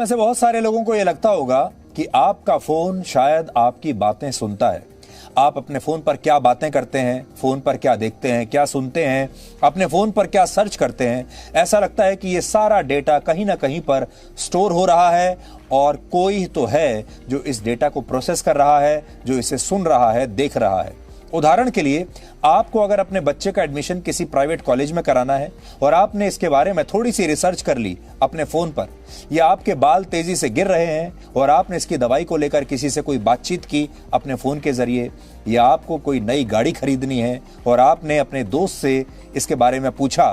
में से बहुत सारे लोगों को यह लगता होगा कि आपका फोन शायद आपकी बातें सुनता है। आप अपने फोन पर क्या बातें करते हैं, फोन पर क्या देखते हैं, क्या सुनते हैं, अपने फोन पर क्या सर्च करते हैं। ऐसा लगता है कि ये सारा डेटा कहीं ना कहीं पर स्टोर हो रहा है और कोई तो है जो इस डेटा को प्रोसेस कर रहा है, जो इसे सुन रहा है, देख रहा है। उदाहरण के लिए, आपको अगर अपने बच्चे का एडमिशन किसी प्राइवेट कॉलेज में कराना है और आपने इसके बारे में थोड़ी सी रिसर्च कर ली अपने फोन पर, या आपके बाल तेजी से गिर रहे हैं और आपने इसकी दवाई को लेकर किसी से कोई बातचीत की अपने फोन के जरिए, या आपको कोई नई गाड़ी खरीदनी है और आपने अपने दोस्त से इसके बारे में पूछा,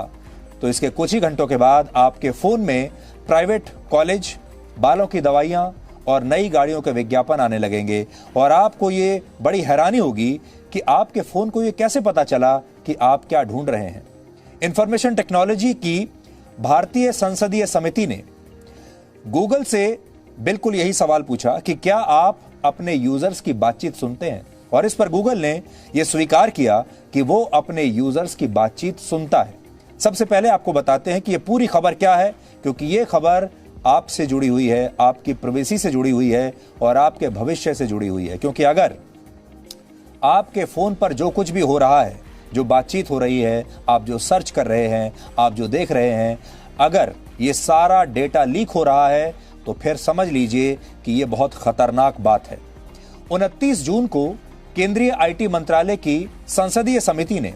तो इसके कुछ ही घंटों के बाद आपके फोन में प्राइवेट कॉलेज, बालों की दवाइयां और नई गाड़ियों के विज्ञापन आने लगेंगे और आपको ये बड़ी हैरानी होगी कि आपके फोन को ये कैसे पता चला कि आप क्या ढूंढ रहे हैं। इंफॉर्मेशन टेक्नोलॉजी की भारतीय संसदीय समिति ने गूगल से बिल्कुल यही सवाल पूछा कि क्या आप अपने यूजर्स की बातचीत सुनते हैं, और इस पर गूगल ने यह स्वीकार किया कि वो अपने यूजर्स की बातचीत सुनता है। सबसे पहले आपको बताते हैं कि यह पूरी खबर क्या है, क्योंकि यह खबर आपसे जुड़ी हुई है, आपकी प्राइवेसी से जुड़ी हुई है और आपके भविष्य से जुड़ी हुई है। क्योंकि अगर आपके फोन पर जो कुछ भी हो रहा है, जो बातचीत हो रही है, आप जो सर्च कर रहे हैं, आप जो देख रहे हैं, अगर ये सारा डेटा लीक हो रहा है तो फिर समझ लीजिए कि ये बहुत खतरनाक बात है। 29 जून को केंद्रीय आईटी मंत्रालय की संसदीय समिति ने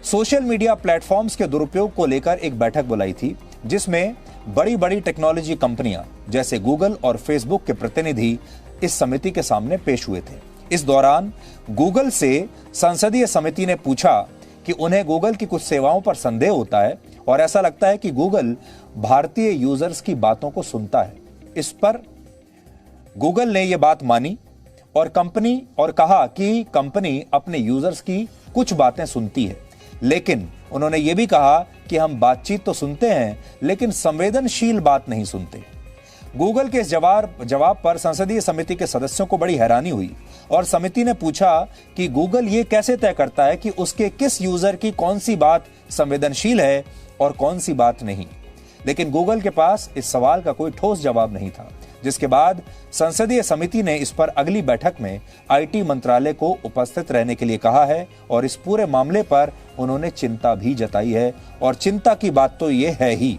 सोशल मीडिया प्लेटफॉर्म्स के दुरुपयोग को लेकर एक बैठक बुलाई थी, जिसमें बड़ी बड़ी टेक्नोलॉजी कंपनियां जैसे गूगल और फेसबुक के प्रतिनिधि इस समिति के सामने पेश हुए थे। इस दौरान गूगल से संसदीय समिति ने पूछा कि उन्हें गूगल की कुछ सेवाओं पर संदेह होता है और ऐसा लगता है कि गूगल भारतीय यूजर्स की बातों को सुनता है। इस पर गूगल ने यह बात मानी और कहा कि कंपनी अपने यूजर्स की कुछ बातें सुनती है, लेकिन उन्होंने यह भी कहा कि हम बातचीत तो सुनते हैं लेकिन संवेदनशील बात नहीं सुनते। गूगल के इस जवाब पर संसदीय समिति के सदस्यों को बड़ी हैरानी हुई और समिति ने पूछा कि गूगल ये कैसे तय करता है कि उसके किस यूजर की कौन सी बात संवेदनशील है और कौन सी बात नहीं। लेकिन गूगल के पास इस सवाल का कोई ठोस जवाब नहीं था, जिसके बाद संसदीय समिति ने इस पर अगली बैठक में आईटी मंत्रालय को उपस्थित रहने के लिए कहा है और इस पूरे मामले पर उन्होंने चिंता भी जताई है। और चिंता की बात तो ये है ही,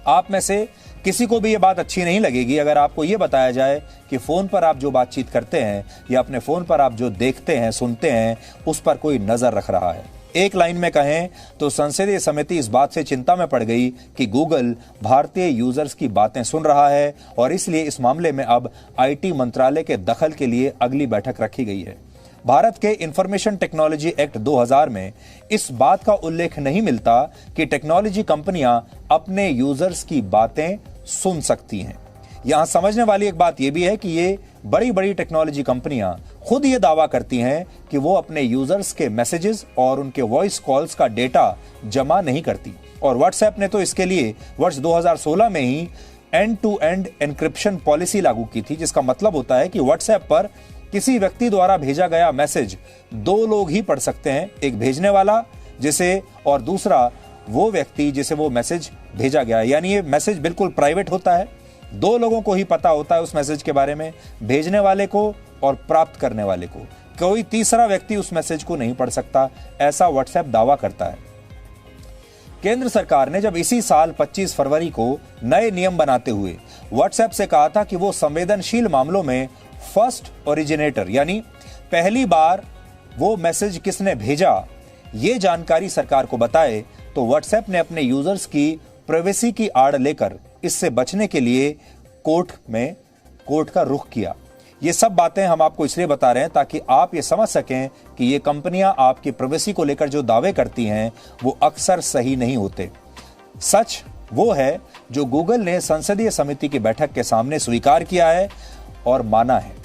आप में से किसी को भी ये बात अच्छी नहीं लगेगी अगर आपको ये बताया जाए कि फोन पर आप जो बातचीत करते हैं या अपने फोन पर आप जो देखते हैं, सुनते हैं, उस पर कोई नजर रख रहा है। एक लाइन में कहें तो संसदीय समिति इस बात से चिंता में पड़ गई कि गूगल भारतीय यूजर्स की बातें सुन रहा है और इसलिए इस मामले में अब आईटी मंत्रालय के दखल के लिए अगली बैठक रखी गई है। भारत के इंफॉर्मेशन टेक्नोलॉजी एक्ट 2000 में इस बात का उल्लेख नहीं मिलता कि टेक्नोलॉजी कंपनियां अपने यूजर्स की बातें सुन सकती हैं। यहां समझने वाली एक बात यह भी है कि ये बड़ी बड़ी टेक्नोलॉजी कंपनियां खुद ये दावा करती हैं कि वो अपने यूजर्स के मैसेजेस और उनके वॉइस कॉल्स का डेटा जमा नहीं करती। और व्हाट्सएप ने तो इसके लिए वर्ष 2016 में ही end to end encryption policy लागू की थी, जिसका मतलब होता है कि व्हाट्सएप पर किसी व्यक्ति द्वारा भेजा गया मैसेज 2 लोग ही पढ़ सकते हैं, एक भेजने वाला जिसे और दूसरा वो व्यक्ति जिसे वो मैसेज भेजा गया। यानी ये मैसेज बिल्कुल प्राइवेट होता है, 2 लोगों को ही पता होता है उस मैसेज के बारे में, भेजने वाले को और प्राप्त करने वाले को। कोई तीसरा व्यक्ति उस मैसेज को नहीं पढ़ सकता, ऐसा व्हाट्सएप दावा करता है। केंद्र सरकार ने जब इसी साल 25 फरवरी को नए नियम बनाते हुए व्हाट्सएप से कहा था कि वो संवेदनशील मामलों में फर्स्ट ओरिजिनेटर यानी पहली बार वो मैसेज किसने भेजा ये जानकारी सरकार को बताए, तो व्हाट्सएप ने अपने यूजर्स की प्राइवेसी की आड़ लेकर इससे बचने के लिए कोर्ट का रुख किया। ये सब बातें हम आपको इसलिए बता रहे हैं ताकि आप ये समझ सकें कि ये कंपनियां आपकी प्राइवेसी को लेकर जो दावे करती हैं वो अक्सर सही नहीं होते। सच वो है जो गूगल ने संसदीय समिति की बैठक के सामने स्वीकार किया है और माना है।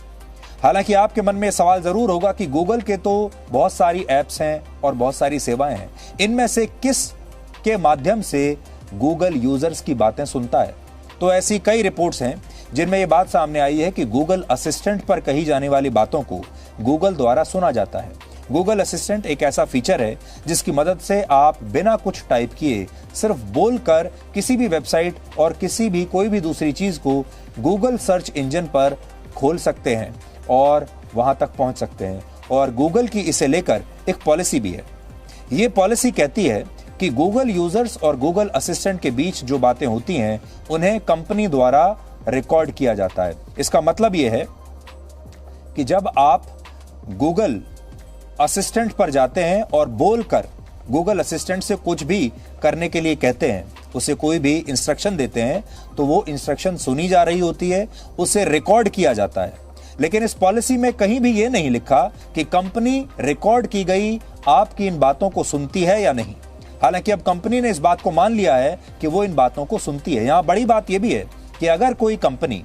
हालांकि आपके मन में सवाल जरूर होगा कि गूगल के तो बहुत सारी ऐप्स हैं और बहुत सारी सेवाएं हैं, इनमें से किस के माध्यम से गूगल यूजर्स की बातें सुनता है। तो ऐसी कई रिपोर्ट्स हैं जिनमें यह बात सामने आई है कि गूगल असिस्टेंट पर कही जाने वाली बातों को गूगल द्वारा सुना जाता है। गूगल असिस्टेंट एक ऐसा फीचर है जिसकी मदद से आप बिना कुछ टाइप किए सिर्फ बोलकर किसी भी वेबसाइट और कोई भी दूसरी चीज को गूगल सर्च इंजन पर खोल सकते हैं और वहां तक पहुंच सकते हैं। और गूगल की इसे लेकर एक पॉलिसी भी है। ये पॉलिसी कहती है कि गूगल यूजर्स और गूगल असिस्टेंट के बीच जो बातें होती हैं उन्हें कंपनी द्वारा रिकॉर्ड किया जाता है। इसका मतलब यह है कि जब आप गूगल असिस्टेंट पर जाते हैं और बोलकर गूगल असिस्टेंट से कुछ भी करने के लिए कहते हैं, उसे कोई भी इंस्ट्रक्शन देते हैं, तो वो इंस्ट्रक्शन सुनी जा रही होती है, उसे रिकॉर्ड किया जाता है। लेकिन इस पॉलिसी में कहीं भी ये नहीं लिखा कि कंपनी रिकॉर्ड की गई आपकी इन बातों को सुनती है या नहीं। हालांकि अब कंपनी ने इस बात को मान लिया है कि वो इन बातों को सुनती है। यहां बड़ी बात यह भी है कि अगर कोई कंपनी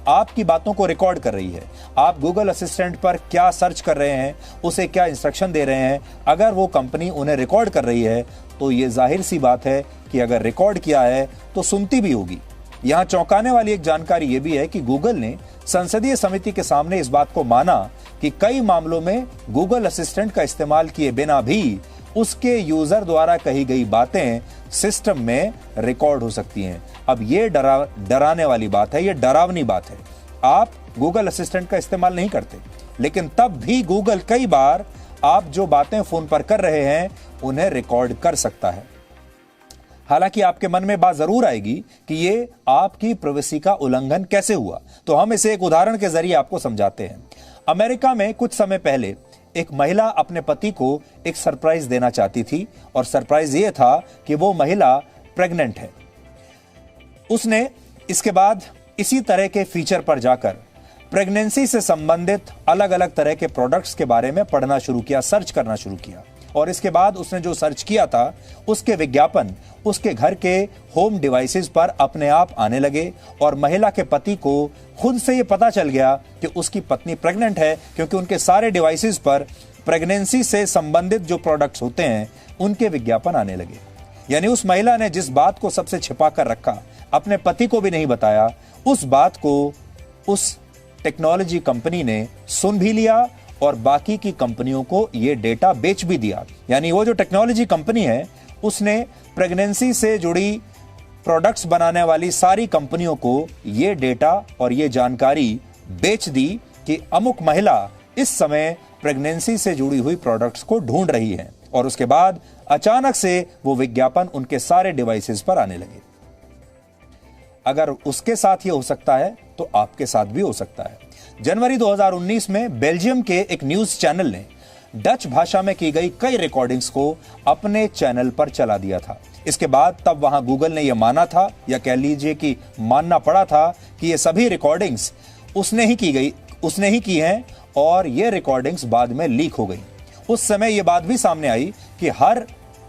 आपकी बातों को रिकॉर्ड कर रही है, आप गूगल असिस्टेंट पर क्या सर्च कर रहे हैं, उसे क्या इंस्ट्रक्शन दे रहे हैं, अगर वो कंपनी उन्हें रिकॉर्ड कर रही है तो ये जाहिर सी बात है कि अगर रिकॉर्ड किया है तो सुनती भी होगी। यहां चौंकाने वाली एक जानकारी यह भी है कि गूगल ने संसदीय समिति के सामने इस बात को माना कि कई मामलों में गूगल असिस्टेंट का इस्तेमाल किए बिना भी उसके यूजर द्वारा कही गई बातें सिस्टम में रिकॉर्ड हो सकती हैं। अब ये डराने वाली बात है, ये डरावनी बात है। आप गूगल असिस्टेंट का इस्तेमाल नहीं करते, लेकिन तब भी गूगल कई बार आप जो बातें फोन पर कर रहे हैं उन्हें रिकॉर्ड कर सकता है। हालांकि आपके मन में बात जरूर आएगी कि ये आपकी प्राइवेसी का उल्लंघन कैसे हुआ, तो हम इसे एक उदाहरण के जरिए आपको समझाते हैं। अमेरिका में कुछ समय पहले एक महिला अपने पति को एक सरप्राइज देना चाहती थी और सरप्राइज ये था कि वो महिला प्रेग्नेंट है। उसने इसके बाद इसी तरह के फीचर पर जाकर प्रेगनेंसी से संबंधित अलग अलग तरह के प्रोडक्ट्स के बारे में पढ़ना शुरू किया, सर्च करना शुरू किया। और इसके बाद उसने जो सर्च किया था उसके विज्ञापन उसके घर के होम डिवाइसेस पर अपने आप आने लगे और महिला के पति को खुद से ये पता चल गया कि उसकी पत्नी प्रेग्नेंट है, क्योंकि उनके सारे डिवाइसेस पर प्रेगनेंसी से संबंधित जो प्रोडक्ट्स होते हैं उनके विज्ञापन आने लगे। यानी उस महिला ने जिस बात को सबसे छिपा कर रखा, अपने पति को भी नहीं बताया, उस बात को उस टेक्नोलॉजी कंपनी ने सुन भी लिया और बाकी की कंपनियों को यह डेटा बेच भी दिया। यानी वो जो टेक्नोलॉजी कंपनी है उसने प्रेगनेंसी से जुड़ी प्रोडक्ट्स बनाने वाली सारी कंपनियों को यह डेटा और यह जानकारी बेच दी कि अमुक महिला इस समय प्रेगनेंसी से जुड़ी हुई प्रोडक्ट्स को ढूंढ रही है। और उसके बाद अचानक से वो विज्ञापन उनके सारे डिवाइसेस पर आने लगे। अगर उसके साथ ये हो सकता है तो आपके साथ भी हो सकता है। जनवरी 2019 में बेल्जियम के एक न्यूज चैनल ने डच भाषा में की गई कई रिकॉर्डिंग्स को अपने चैनल पर चला दिया था। इसके बाद तब वहां गूगल ने यह माना था, या कह लीजिए कि मानना पड़ा था, कि ये सभी रिकॉर्डिंग्स उसने ही की हैं और ये रिकॉर्डिंग्स बाद में लीक हो गई। उस समय यह बात भी सामने आई कि हर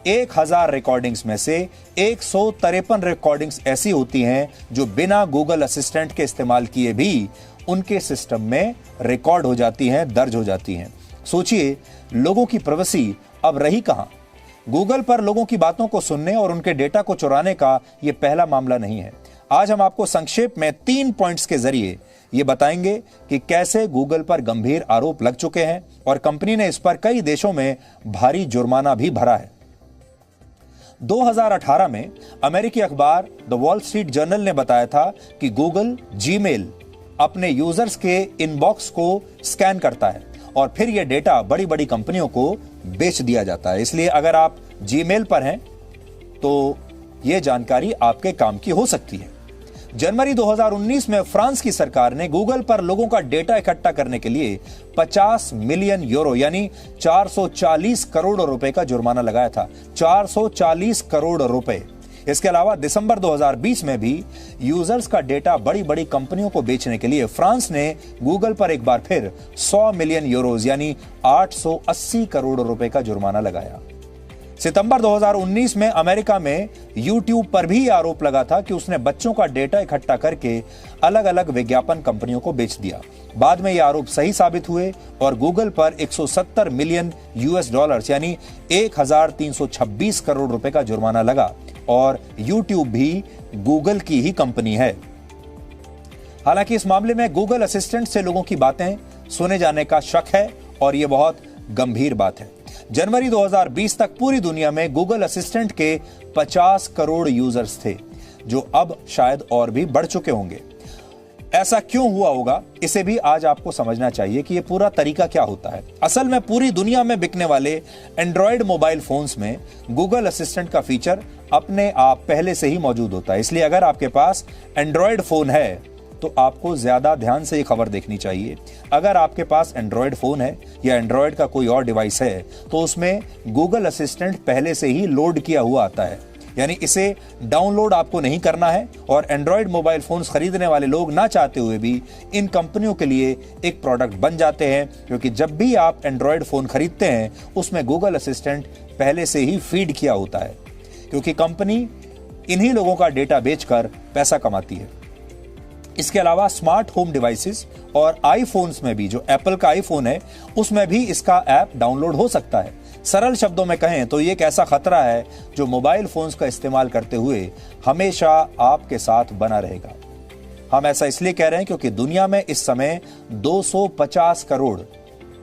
1000 रिकॉर्डिंग्स में से 153 रिकॉर्डिंग्स ऐसी होती हैं जो बिना गूगल असिस्टेंट के इस्तेमाल किए भी उनके सिस्टम में रिकॉर्ड हो जाती हैं, दर्ज हो जाती हैं। सोचिए, लोगों की प्राइवेसी अब रही कहां। गूगल पर लोगों की बातों को सुनने और उनके डेटा को चुराने का यह पहला मामला नहीं है। आज हम आपको संक्षेप में 3 पॉइंट्स के जरिए ये बताएंगे कि कैसे गूगल पर गंभीर आरोप लग चुके हैं और कंपनी ने इस पर कई देशों में भारी जुर्माना भी भरा है। 2018 में अमेरिकी अखबार द वॉल स्ट्रीट जर्नल ने बताया था कि गूगल जीमेल अपने यूजर्स के इनबॉक्स को स्कैन करता है और फिर यह डेटा बड़ी बड़ी कंपनियों को बेच दिया जाता है। इसलिए अगर आप जीमेल पर हैं तो यह जानकारी आपके काम की हो सकती है। जनवरी 2019 में फ्रांस की सरकार ने गूगल पर लोगों का डेटा इकट्ठा करने के लिए 50 मिलियन यूरो यानी 440 करोड़ रुपए का जुर्माना लगाया था। 440 करोड़ रुपए। इसके अलावा दिसंबर 2020 में भी यूजर्स का डेटा बड़ी बड़ी कंपनियों को बेचने के लिए फ्रांस ने गूगल पर एक बार फिर 100 मिलियन यूरोज यानी 880 करोड़ रुपए का जुर्माना लगाया। सितंबर 2019 में अमेरिका में YouTube पर भी आरोप लगा था कि उसने बच्चों का डेटा इकट्ठा करके अलग अलग विज्ञापन कंपनियों को बेच दिया। बाद में ये आरोप सही साबित हुए और गूगल पर 170 मिलियन यूएस डॉलर्स यानी 1326 करोड़ रुपए का जुर्माना लगा और YouTube भी गूगल की ही कंपनी है। हालांकि इस मामले में गूगल असिस्टेंट से लोगों की बातें सुने जाने का शक है और यह बहुत गंभीर बात है। जनवरी 2020 तक पूरी दुनिया में गूगल असिस्टेंट के 50 करोड़ यूजर्स थे, जो अब शायद और भी बढ़ चुके होंगे। ऐसा क्यों हुआ होगा, इसे भी आज आपको समझना चाहिए कि यह पूरा तरीका क्या होता है। असल में पूरी दुनिया में बिकने वाले एंड्रॉयड मोबाइल फोन्स में गूगल असिस्टेंट का फीचर अपने आप पहले से ही मौजूद होता है। इसलिए अगर आपके पास एंड्रॉयड फोन है तो आपको ज्यादा ध्यान से ये खबर देखनी चाहिए। अगर आपके पास एंड्रॉयड फोन है या एंड्रॉयड का कोई और डिवाइस है तो उसमें गूगल असिस्टेंट पहले से ही लोड किया हुआ आता है, यानी इसे डाउनलोड आपको नहीं करना है। और एंड्रॉयड मोबाइल फोन्स खरीदने वाले लोग ना चाहते हुए भी इन कंपनियों के लिए एक प्रोडक्ट बन जाते हैं, क्योंकि जब भी आप एंड्रॉयड फोन खरीदते हैं उसमें गूगल असिस्टेंट पहले से ही फीड किया होता है, क्योंकि कंपनी इन्हीं लोगों का डेटा बेचकर पैसा कमाती है। इसके अलावा स्मार्ट होम डिवाइसेस और आईफोन्स में भी, जो एप्पल का आईफोन है उसमें भी इसका ऐप डाउनलोड हो सकता है। सरल शब्दों में कहें तो ये एक ऐसा खतरा है जो मोबाइल फोन्स का इस्तेमाल करते हुए हमेशा आपके साथ बना रहेगा। हम ऐसा इसलिए कह रहे हैं क्योंकि दुनिया में इस समय 250 crore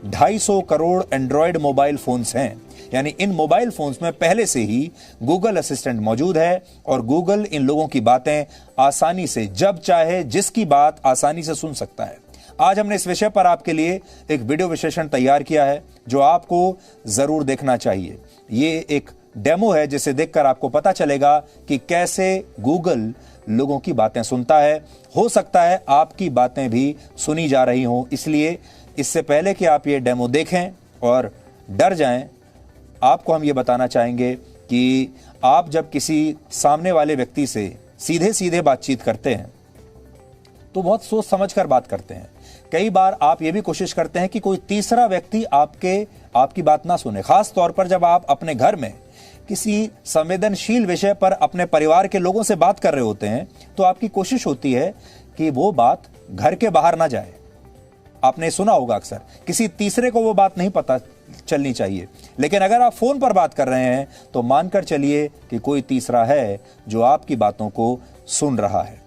250 crore Android mobile phones हैं, यानी इन मोबाइल फोन्स में पहले से ही गूगल असिस्टेंट मौजूद है और गूगल इन लोगों की बातें आसानी से, जब चाहे जिसकी बात आसानी से सुन सकता है। आज हमने इस विषय पर आपके लिए एक वीडियो विश्लेषण तैयार किया है जो आपको जरूर देखना चाहिए। ये एक डेमो है जिसे देखकर आपको पता चलेगा कि कैसे गूगल लोगों की बातें सुनता है। हो सकता है आपकी बातें भी सुनी जा रही हों, इसलिए इससे पहले कि आप ये डेमो देखें और डर जाएं, आपको हम ये बताना चाहेंगे कि आप जब किसी सामने वाले व्यक्ति से सीधे सीधे बातचीत करते हैं तो बहुत सोच समझकर बात करते हैं। कई बार आप ये भी कोशिश करते हैं कि कोई तीसरा व्यक्ति आपकी बात ना सुने, खास तौर पर जब आप अपने घर में किसी संवेदनशील विषय पर अपने परिवार के लोगों से बात कर रहे होते हैं तो आपकी कोशिश होती है कि वो बात घर के बाहर ना जाए। आपने सुना होगा अक्सर किसी तीसरे को वो बात नहीं पता चलनी चाहिए, लेकिन अगर आप फोन पर बात कर रहे हैं तो मानकर चलिए कि कोई तीसरा है जो आपकी बातों को सुन रहा है।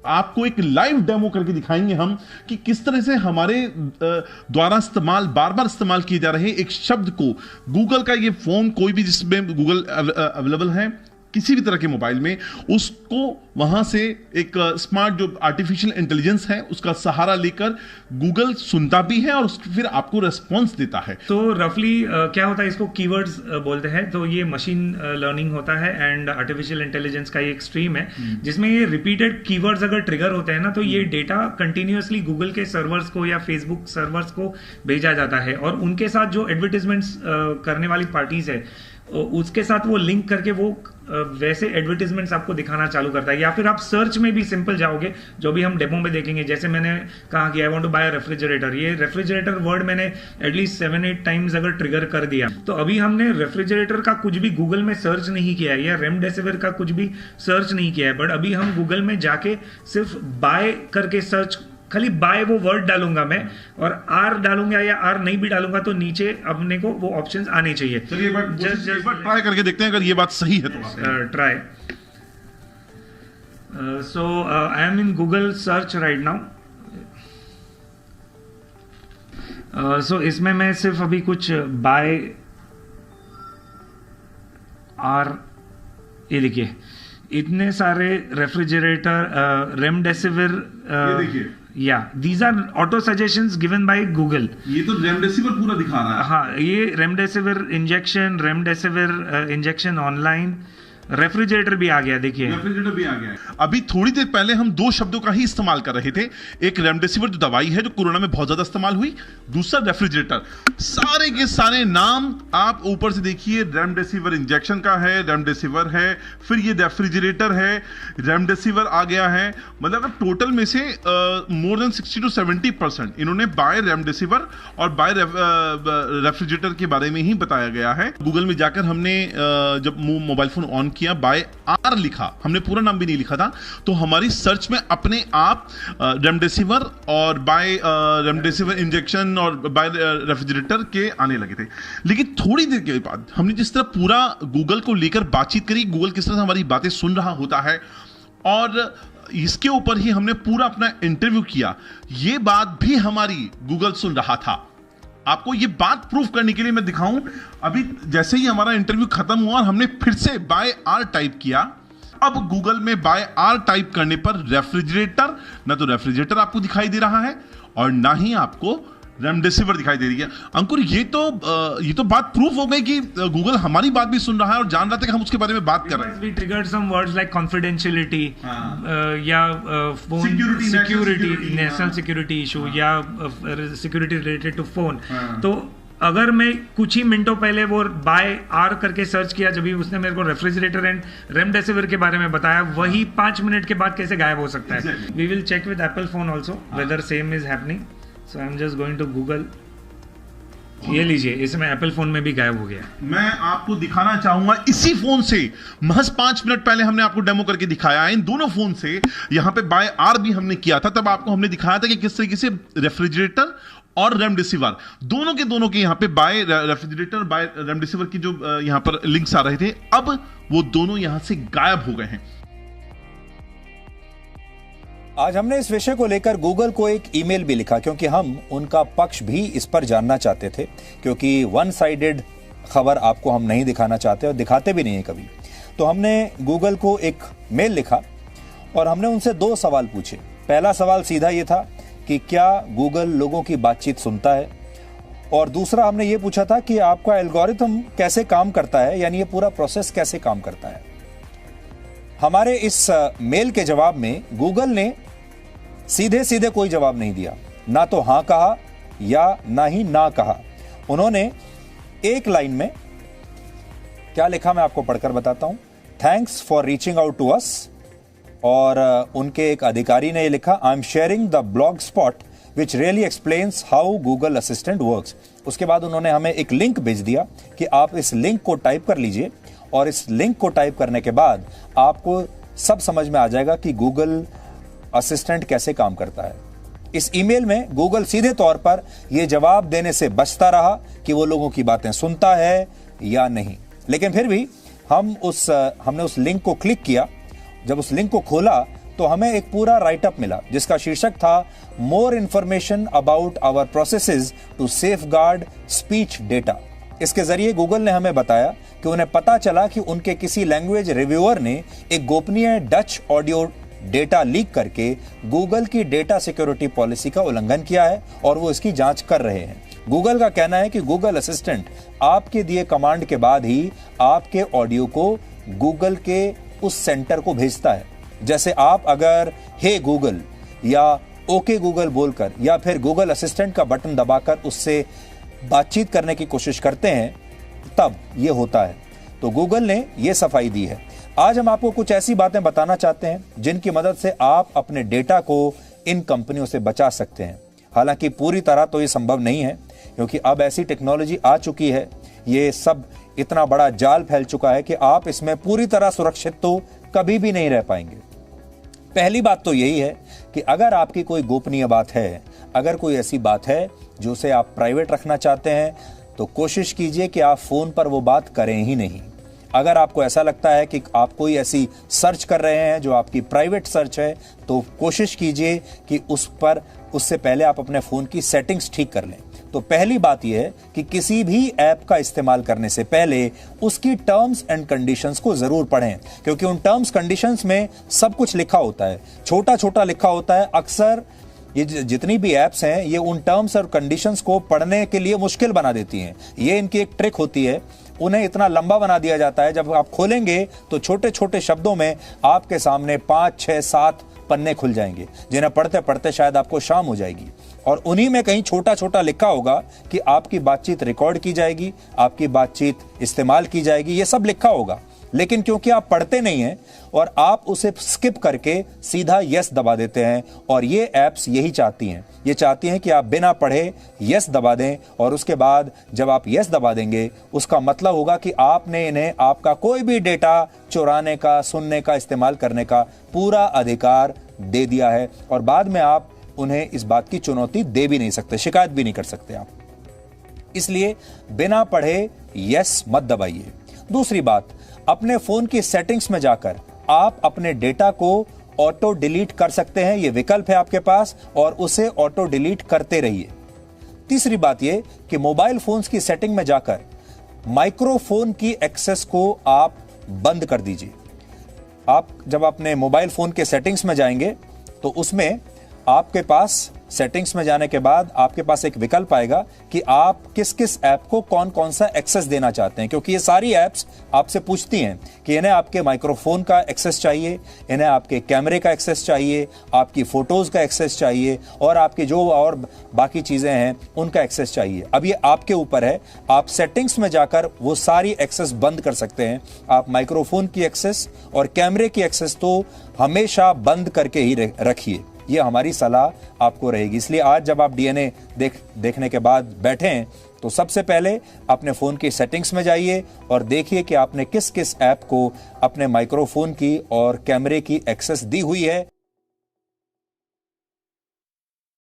आपको एक लाइव डेमो करके दिखाएंगे हम कि किस तरह से हमारे द्वारा बार बार इस्तेमाल किए जा रहे एक शब्द को गूगल का ये फोन, कोई भी जिसमें गूगल अवेलेबल है किसी भी तरह के मोबाइल में, उसको वहां से एक स्मार्ट जो आर्टिफिशियल इंटेलिजेंस है उसका सहारा लेकर गूगल सुनता भी है और फिर आपको रेस्पॉन्स देता है। तो रफली क्या होता है, इसको कीवर्ड्स बोलते हैं। तो ये मशीन लर्निंग होता है एंड आर्टिफिशियल इंटेलिजेंस का ये एक स्ट्रीम है जिसमें ये रिपीटेड कीवर्ड्स अगर ट्रिगर होते हैं ना तो ये डेटा कंटिन्यूअसली गूगल के सर्वर्स को या फेसबुक सर्वर्स को भेजा जाता है और उनके साथ जो एडवर्टीजमेंट्स करने वाली पार्टीज है उसके साथ वो लिंक करके वो वैसे एडवर्टीजमेंट्स आपको दिखाना चालू करता है। या फिर आप सर्च में भी सिंपल जाओगे, जो भी हम डेमो में देखेंगे। जैसे मैंने कहा कि I want to buy refrigerator, ये रेफ्रिजरेटर वर्ड मैंने एटलीस्ट 7-8 टाइम्स अगर ट्रिगर कर दिया तो अभी हमने रेफ्रिजरेटर का कुछ भी गूगल में सर्च नहीं किया है या रेमडेसिविर का कुछ भी सर्च नहीं किया है, बट अभी हम गूगल में जाके सिर्फ बाय करके सर्च, खाली बाय वो वर्ड डालूंगा मैं और आर डालूंगा या आर नहीं भी डालूंगा तो नीचे अपने को वो ऑप्शंस आने चाहिए। चलिए एक बार ट्राई करके देखते हैं अगर ये बात सही है तो। Try. So I am in Google search right now. So इसमें मैं सिर्फ अभी कुछ बाय आर ये लिखिए, इतने सारे रेफ्रिजरेटर रेमडेसिविर या these are auto suggestions given by Google. ये तो रेमडेसिविर पूरा दिखा रहा है। हाँ, ये रेमडेसिविर इंजेक्शन ऑनलाइन, रेफ्रिजरेटर भी आ गया। देखिए रेफ्रिजरेटर भी आ गया है। अभी थोड़ी देर पहले हम दो शब्दों का ही इस्तेमाल कर रहे थे, एक रेमडेसिविर जो दवाई है जो कोरोना में बहुत ज्यादा इस्तेमाल हुई, दूसरा रेफ्रिजरेटर। सारे के सारे नाम आप ऊपर से देखिए, रेमडेसिविर इंजेक्शन का है, रेमडेसिविर है, फिर ये रेफ्रिजरेटर है, रेमडेसिविर आ गया है। मतलब टोटल में से मोर देन 60 to 70% इन्होंने बाय रेमडेसिविर और बाय रेफ्रिजरेटर के बारे में ही बताया गया है। गूगल में जाकर हमने जब मोबाइल फोन ऑन किया, बाय आर लिखा, हमने पूरा नाम भी नहीं लिखा था, तो हमारी सर्च में अपने आप रेमडेसिविर और बाय रेमडेसिविर इंजेक्शन और बाय रेफ्रिजरेटर के आने लगे थे। लेकिन थोड़ी देर के बाद हमने जिस तरह पूरा गूगल को लेकर बातचीत करी, गूगल किस तरह से हमारी बातें सुन रहा होता है और इसके ऊपर ही हमने पूरा अपना इंटरव्यू किया, ये बात भी हमारी गूगल सुन रहा था। आपको ये बात प्रूफ करने के लिए मैं दिखाऊं, अभी जैसे ही हमारा इंटरव्यू खत्म हुआ हमने फिर से बाय आर टाइप किया। अब गूगल में बाय आर टाइप करने पर रेफ्रिजरेटर, ना तो रेफ्रिजरेटर आपको दिखाई दे रहा है और ना ही आपको रेमडेसिविर दिखाई दे रही है। अंकुर, ये तो बात प्रूफ हो गई कि गूगल हमारी बात भी सुन रहा है और जान रहा था कि हम उसके बारे में बात कर रहे हैं। We triggered some words like confidentiality या phone security, national security issue या security related to phone। तो अगर मैं कुछ ही मिनटों पहले वो बाय आर करके सर्च किया, जब भी उसने मेरे को रेफ्रिजरेटर एंड रेमडेसिविर के बारे में बताया, वही 5 मिनट के बाद कैसे गायब हो सकता है। We will check with Apple phone also whether same is happening. So I am just going to Google. ये लीजिए, इसमें एप्पल फोन में भी गायब हो गया। मैं आपको दिखाना चाहूंगा इसी फोन से, महज 5 मिनट पहले हमने आपको डेमो करके दिखाया है। इन दोनों फोन से यहाँ पे बाय आर भी हमने किया था, तब आपको हमने दिखाया था कि किस तरीके से रेफ्रिजरेटर और रेमडेसिविर दोनों के यहाँ पे बाय रेफ्रिजरेटर बाय रेमडेसिविर की जो यहाँ पर लिंक्स आ रहे थे, अब वो दोनों यहाँ से गायब हो गए हैं। आज हमने इस विषय को लेकर गूगल को एक ईमेल भी लिखा, क्योंकि हम उनका पक्ष भी इस पर जानना चाहते थे, क्योंकि वन साइडेड खबर आपको हम नहीं दिखाना चाहते और दिखाते भी नहीं है कभी। तो हमने गूगल को एक मेल लिखा और हमने उनसे 2 सवाल पूछे। पहला सवाल सीधा ये था कि क्या गूगल लोगों की बातचीत सुनता है, और दूसरा हमने ये पूछा था कि आपका एल्गोरिथम कैसे काम करता है, यानी ये पूरा प्रोसेस कैसे काम करता है। हमारे इस मेल के जवाब में गूगल ने सीधे सीधे कोई जवाब नहीं दिया, ना तो हां कहा या ना ही ना कहा। उन्होंने एक लाइन में क्या लिखा मैं आपको पढ़कर बताता हूं। Thanks for reaching out to us, और उनके एक अधिकारी ने ये लिखा, I am sharing the blog spot which really explains how Google Assistant works. उसके बाद उन्होंने हमें एक लिंक भेज दिया कि आप इस लिंक को टाइप कर लीजिए, और इस लिंक को टाइप करने के बाद आपको सब समझ में आ जाएगा कि गूगल असिस्टेंट कैसे काम करता है। इस ईमेल में गूगल सीधे तौर पर यह जवाब देने से बचता रहा कि वो लोगों की बातें सुनता है या नहीं, लेकिन फिर भी हमने उस लिंक को क्लिक किया। जब उस लिंक को खोला तो हमें एक पूरा राइटअप मिला जिसका शीर्षक था more information about our processes to safeguard speech data. इसके जरिए गूगल ने हमें बताया कि उन्हें पता चला कि उनके किसी लैंग्वेज रिव्यूअर ने एक गोपनीय डच ऑडियो डेटा लीक करके गूगल की डेटा सिक्योरिटी पॉलिसी का उल्लंघन किया है और वो इसकी जांच कर रहे हैं। गूगल का कहना है कि गूगल असिस्टेंट आपके दिए कमांड के बाद ही आपके ऑडियो को गूगल के उस सेंटर को भेजता है। जैसे आप अगर हे गूगल या ओके गूगल बोलकर या फिर गूगल असिस्टेंट का बटन दबाकर उससे बातचीत करने की कोशिश करते हैं, तब ये होता है। तो गूगल ने ये सफाई दी है। आज हम आपको कुछ ऐसी बातें बताना चाहते हैं जिनकी मदद से आप अपने डेटा को इन कंपनियों से बचा सकते हैं। हालांकि पूरी तरह तो ये संभव नहीं है, क्योंकि अब ऐसी टेक्नोलॉजी आ चुकी है, ये सब इतना बड़ा जाल फैल चुका है कि आप इसमें पूरी तरह सुरक्षित तो कभी भी नहीं रह पाएंगे। पहली बात तो यही है कि अगर आपकी कोई गोपनीय बात है, अगर कोई ऐसी बात है जो उसे आप प्राइवेट रखना चाहते हैं, तो कोशिश कीजिए कि आप फोन पर वो बात करें ही नहीं। अगर आपको ऐसा लगता है कि आप कोई ऐसी सर्च कर रहे हैं जो आपकी प्राइवेट सर्च है, तो कोशिश कीजिए कि उससे पहले आप अपने फोन की सेटिंग्स ठीक कर लें। तो पहली बात यह है कि किसी भी ऐप का इस्तेमाल करने से पहले उसकी टर्म्स एंड कंडीशंस को जरूर पढ़ें, क्योंकि उन टर्म्स कंडीशंस में सब कुछ लिखा होता है, छोटा छोटा लिखा होता है। अक्सर ये जितनी भी ऐप्स हैं, ये उन टर्म्स और कंडीशंस को पढ़ने के लिए मुश्किल बना देती हैं। ये इनकी एक ट्रिक होती है, उन्हें इतना लंबा बना दिया जाता है, जब आप खोलेंगे तो छोटे छोटे शब्दों में आपके सामने 5, 6, 7 पन्ने खुल जाएंगे, जिन्हें पढ़ते पढ़ते शायद आपको शाम हो जाएगी। और उन्हीं में कहीं छोटा छोटा लिखा होगा कि आपकी बातचीत रिकॉर्ड की जाएगी, आपकी बातचीत इस्तेमाल की जाएगी, ये सब लिखा होगा। लेकिन क्योंकि आप पढ़ते नहीं हैं और आप उसे स्किप करके सीधा यस दबा देते हैं, और ये ऐप्स यही चाहती हैं, ये चाहती हैं कि आप बिना पढ़े यस दबा दें, और उसके बाद जब आप यस दबा देंगे उसका मतलब होगा कि आपने इन्हें आपका कोई भी डेटा चुराने का, सुनने का, इस्तेमाल करने का पूरा अधिकार दे दिया है, और बाद में आप उन्हें इस बात की चुनौती दे भी नहीं सकते, शिकायत भी नहीं कर सकते आप। इसलिए बिना पढ़े यस मत दबाइए। दूसरी बात, अपने फोन की सेटिंग्स में जाकर आप अपने डेटा को ऑटो डिलीट कर सकते हैं। यह विकल्प है आपके पास, और उसे ऑटो डिलीट करते रहिए। तीसरी बात यह कि मोबाइल फोन्स की सेटिंग में जाकर माइक्रोफोन की एक्सेस को आप बंद कर दीजिए। आप जब अपने मोबाइल फोन के सेटिंग्स में जाएंगे तो उसमें आपके पास सेटिंग्स में जाने के बाद आपके पास एक विकल्प आएगा कि आप किस किस ऐप को कौन कौन सा एक्सेस देना चाहते हैं, क्योंकि ये सारी ऐप्स आपसे पूछती हैं कि इन्हें आपके माइक्रोफोन का एक्सेस चाहिए, इन्हें आपके कैमरे का एक्सेस चाहिए, आपकी फोटोज का एक्सेस चाहिए और आपकी जो और बाकी चीजें हैं उनका एक्सेस चाहिए। अब ये आपके ऊपर है, आप सेटिंग्स में जाकर वो सारी एक्सेस बंद कर सकते हैं। आप माइक्रोफोन की एक्सेस और कैमरे की एक्सेस तो हमेशा बंद करके ही रखिए, ये हमारी सलाह आपको रहेगी। इसलिए आज जब आप डीएनए देखने के बाद बैठे हैं तो सबसे पहले अपने फोन की सेटिंग्स में जाइए और देखिए कि आपने किस किस ऐप को अपने माइक्रोफोन की और कैमरे की एक्सेस दी हुई है।